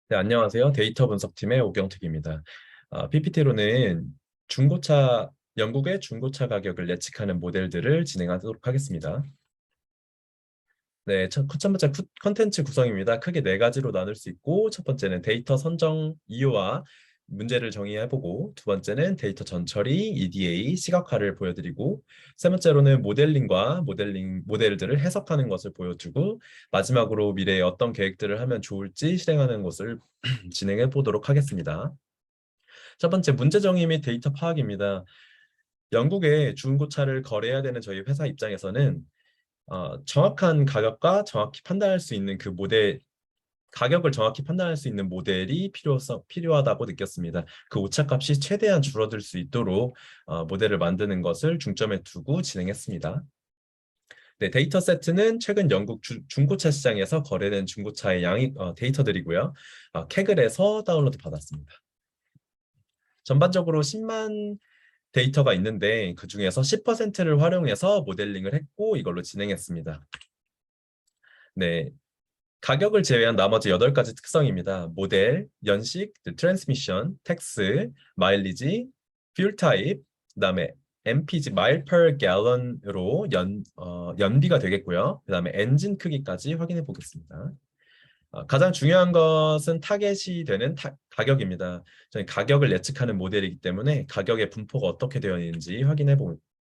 네, 안녕하세요. 데이터 분석팀의 오경택입니다. PPT로는 중고차, 영국의 중고차 가격을 예측하는 모델들을 진행하도록 하겠습니다. 네, 첫 번째 컨텐츠 구성입니다. 크게 네 가지로 나눌 수 있고, 첫 번째는 데이터 선정 이유와 문제를 정의해보고, 두 번째는 데이터 전처리, EDA, 시각화를 보여드리고, 세 번째로는 모델링과 모델들을 해석하는 것을 보여주고, 마지막으로 미래에 어떤 계획들을 하면 좋을지 실행하는 것을 진행해 보도록 하겠습니다. 첫 번째 문제 정의 및 데이터 파악입니다. 영국의 중고차를 거래해야 되는 저희 회사 입장에서는 정확한 가격과 정확히 판단할 수 있는 가격을 정확히 판단할 수 있는 모델이 필요하다고 느꼈습니다. 그 오차값이 최대한 줄어들 수 있도록 모델을 만드는 것을 중점에 두고 진행했습니다. 네, 데이터 세트는 최근 영국 중고차 시장에서 거래된 중고차의 데이터들이고요. 캐글에서 다운로드 받았습니다. 전반적으로 10만 데이터가 있는데 그 중에서 10%를 활용해서 모델링을 했고 이걸로 진행했습니다. 네, 가격을 제외한 나머지 8가지 특성입니다. 모델, 연식, 트랜스미션, 텍스, 마일리지, 퓨얼 타입, 그다음에 MPG, 마일 per 갤런으로 연비가 되겠고요. 그다음에 엔진 크기까지 확인해 보겠습니다. 가장 중요한 것은 타겟이 되는 가격입니다. 저희 가격을 예측하는 모델이기 때문에 가격의 분포가 어떻게 되어 있는지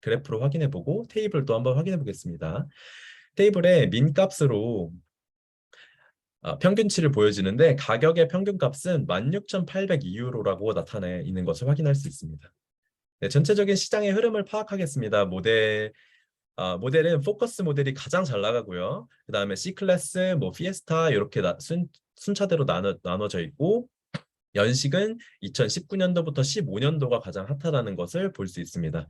그래프로 확인해 보고 테이블도 한번 확인해 보겠습니다. 테이블에 민 값으로 평균치를 보여지는데 가격의 평균값은 16,802유로라고 나타내 있는 것을 확인할 수 있습니다. 네, 전체적인 시장의 흐름을 파악하겠습니다. 모델은 포커스 모델이 가장 잘 나가고요. 그 다음에 C클래스, 피에스타 이렇게 순차대로 나눠져 있고 연식은 2019년도부터 15년도가 가장 핫하다는 것을 볼 수 있습니다.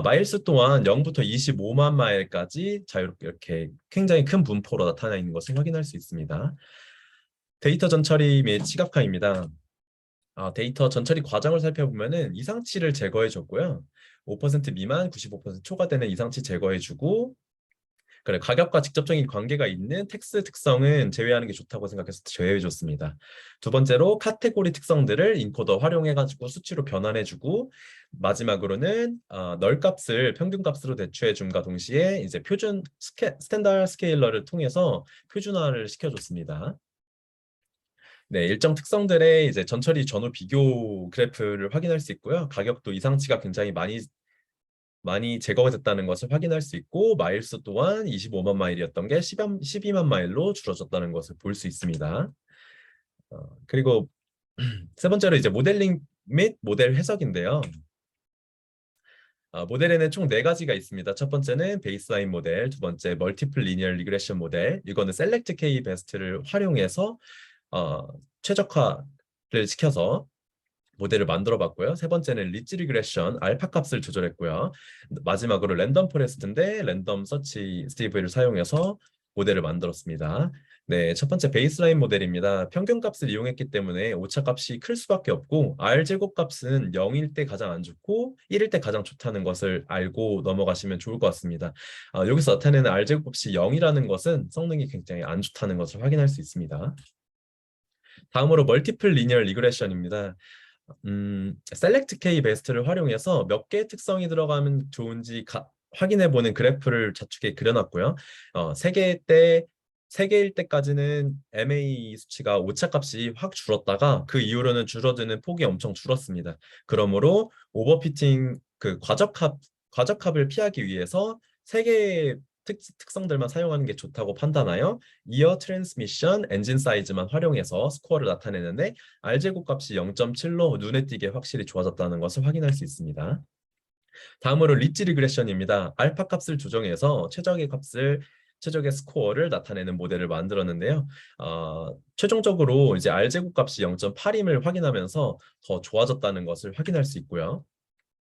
마일스 또한 0부터 25만 마일까지 자유롭게 이렇게 굉장히 큰 분포로 나타나 있는 것을 확인할 수 있습니다. 데이터 전처리 및 시각화입니다. 데이터 전처리 과정을 살펴보면은 이상치를 제거해 줬고요. 5% 미만, 95% 초과되는 이상치 제거해 주고 그래, 가격과 직접적인 관계가 있는 텍스 특성은 제외하는 게 좋다고 생각해서 제외해 줬습니다. 두 번째로 카테고리 특성들을 인코더 활용해가지고 수치로 변환해주고 마지막으로는 널 값을 평균 값으로 대처해 줌과 동시에 이제 스탠다드 스케일러를 통해서 표준화를 시켜줬습니다. 네, 일정 특성들의 이제 전처리 전후 비교 그래프를 확인할 수 있고요. 가격도 이상치가 굉장히 많이 제거가 됐다는 것을 확인할 수 있고 마일수 또한 25만 마일이었던 게 12만 마일로 줄어졌다는 것을 볼 수 있습니다. 그리고 세 번째로 이제 모델링 및 모델 해석인데요. 모델에는 총 네 가지가 있습니다. 첫 번째는 베이스라인 모델, 두 번째 멀티플 리니어 리그레션 모델, 이거는 셀렉트 K 베스트를 활용해서 어, 최적화를 시켜서 모델을 만들어 봤고요. 세 번째는 리치 리그레션 알파 값을 조절했고요. 마지막으로 랜덤 포레스트인데 랜덤 서치 스테이블을 사용해서 모델을 만들었습니다. 네, 첫 번째 베이스라인 모델입니다. 평균 값을 이용했기 때문에 오차 값이 클 수밖에 없고 R 제곱 값은 0일 때 가장 안 좋고 1일 때 가장 좋다는 것을 알고 넘어가시면 좋을 것 같습니다. 여기서 나타내는 R 제곱 값이 0이라는 것은 성능이 굉장히 안 좋다는 것을 확인할 수 있습니다. 다음으로 멀티플 리니어 리그레션입니다. 셀렉트 K 베스트를 활용해서 몇 개의 특성이 들어가면 좋은지 확인해 보는 그래프를 좌측에 그려놨고요. 세 개일 때까지는 MA 수치가 오차값이 확 줄었다가 그 이후로는 줄어드는 폭이 엄청 줄었습니다. 그러므로 오버피팅 과적합을 피하기 위해서 세 개의 특성들만 사용하는 게 좋다고 판단하여 이어 트랜스미션 엔진 사이즈만 활용해서 스코어를 나타내는데 R제곱 값이 0.7로 눈에 띄게 확실히 좋아졌다는 것을 확인할 수 있습니다. 다음으로 리치 리그레션입니다. 알파 값을 조정해서 최적의 스코어를 나타내는 모델을 만들었는데요. 최종적으로 이제 R제곱 값이 0.8임을 확인하면서 더 좋아졌다는 것을 확인할 수 있고요.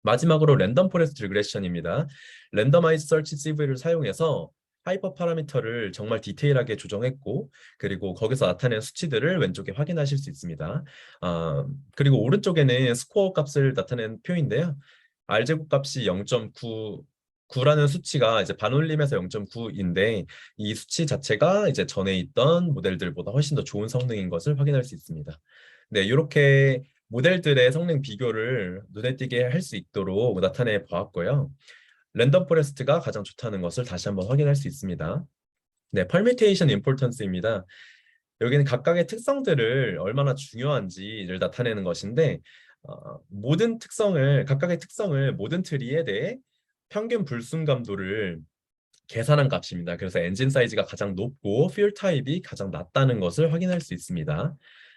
마지막으로 랜덤 포레스트 리그레션입니다. 랜더마이즈 서치 CV를 사용해서 하이퍼 파라미터를 정말 디테일하게 조정했고 그리고 거기서 나타낸 수치들을 왼쪽에 확인하실 수 있습니다. 그리고 오른쪽에는 스코어 값을 나타낸 표인데요. R제곱 값이 0.9 9라는 수치가 이제 반올림에서 0.9인데 이 수치 자체가 이제 전에 있던 모델들보다 훨씬 더 좋은 성능인 것을 확인할 수 있습니다. 네, 이렇게 모델들의 성능 비교를 눈에 띄게 할 수 있도록 나타내 보았고요. 랜덤 포레스트가 가장 좋다는 것을 다시 한번 확인할 수 있습니다. 네, permutation importance입니다. 여기는 각각의 특성들을 얼마나 중요한지를 나타내는 것인데 각각의 특성을 모든 트리에 대해 평균 불순감도를 계산한 값입니다. 그래서 엔진 사이즈가 가장 높고 퓨얼 타입이 가장 낮다는 것을 확인할 수 있습니다.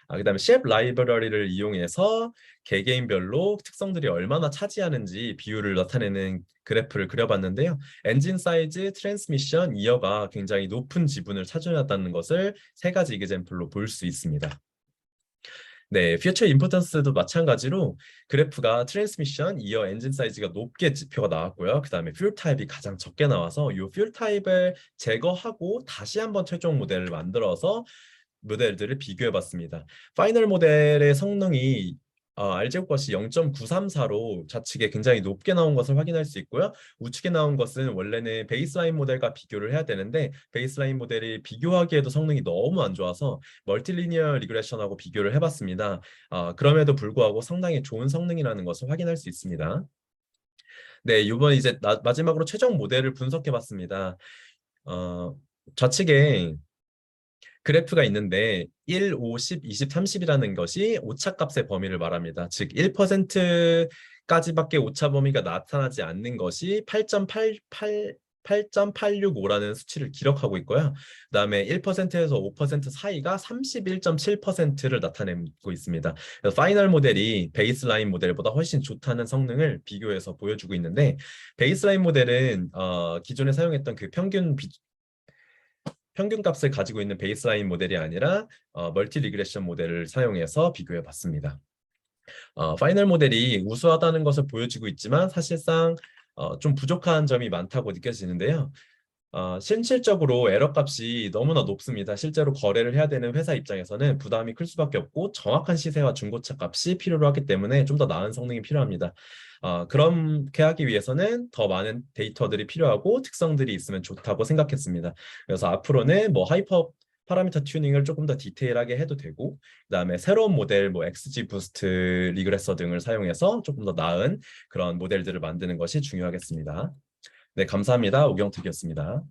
그다음에 쉐프 라이브러리를 이용해서 개개인별로 특성들이 얼마나 차지하는지 비율을 나타내는 그래프를 그려봤는데요. 엔진 사이즈, 트랜스미션, 이어가 굉장히 높은 지분을 차지한다는 것을 세 가지 이그젬플로 볼 수 있습니다. 네, 퓨처 임포턴스도 마찬가지로 그래프가 트랜스미션, 이어 엔진 사이즈가 높게 지표가 나왔고요. 그 다음에 퓨얼 타입이 가장 적게 나와서 이 퓨얼 타입을 제거하고 다시 한번 최종 모델을 만들어서 모델들을 비교해봤습니다. 파이널 모델의 성능이 RJ 것이 0.934로 좌측에 굉장히 높게 나온 것을 확인할 수 있고요. 우측에 나온 것은 원래는 베이스라인 모델과 비교를 해야 되는데 베이스라인 모델이 비교하기에도 성능이 너무 안 좋아서 멀티리니어 리그레션하고 비교를 해봤습니다. 그럼에도 불구하고 상당히 좋은 성능이라는 것을 확인할 수 있습니다. 네, 이번 이제 마지막으로 최종 모델을 분석해봤습니다. 좌측에 그래프가 있는데 1, 5, 10, 20, 30이라는 것이 오차값의 범위를 말합니다. 즉 1%까지밖에 오차 범위가 나타나지 않는 것이 8.865라는 수치를 기록하고 있고요. 그다음에 1%에서 5% 사이가 31.7%를 나타내고 있습니다. 그래서 파이널 모델이 베이스라인 모델보다 훨씬 좋다는 성능을 비교해서 보여주고 있는데 베이스라인 모델은 기존에 사용했던 그 평균 값을 가지고 있는 베이스라인 모델이 아니라 멀티 리그레션 모델을 사용해서 비교해 봤습니다. 파이널 모델이 우수하다는 것을 보여주고 있지만 사실상 좀 부족한 점이 많다고 느껴지는데요. 실질적으로 에러 값이 너무나 높습니다. 실제로 거래를 해야 되는 회사 입장에서는 부담이 클 수밖에 없고 정확한 시세와 중고차 값이 필요로 하기 때문에 좀 더 나은 성능이 필요합니다. 그렇게 하기 위해서는 더 많은 데이터들이 필요하고 특성들이 있으면 좋다고 생각했습니다. 그래서 앞으로는 뭐 하이퍼 파라미터 튜닝을 조금 더 디테일하게 해도 되고 그다음에 새로운 모델 뭐 XG 부스트 리그레서 등을 사용해서 조금 더 나은 그런 모델들을 만드는 것이 중요하겠습니다. 네, 감사합니다. 오경택이었습니다.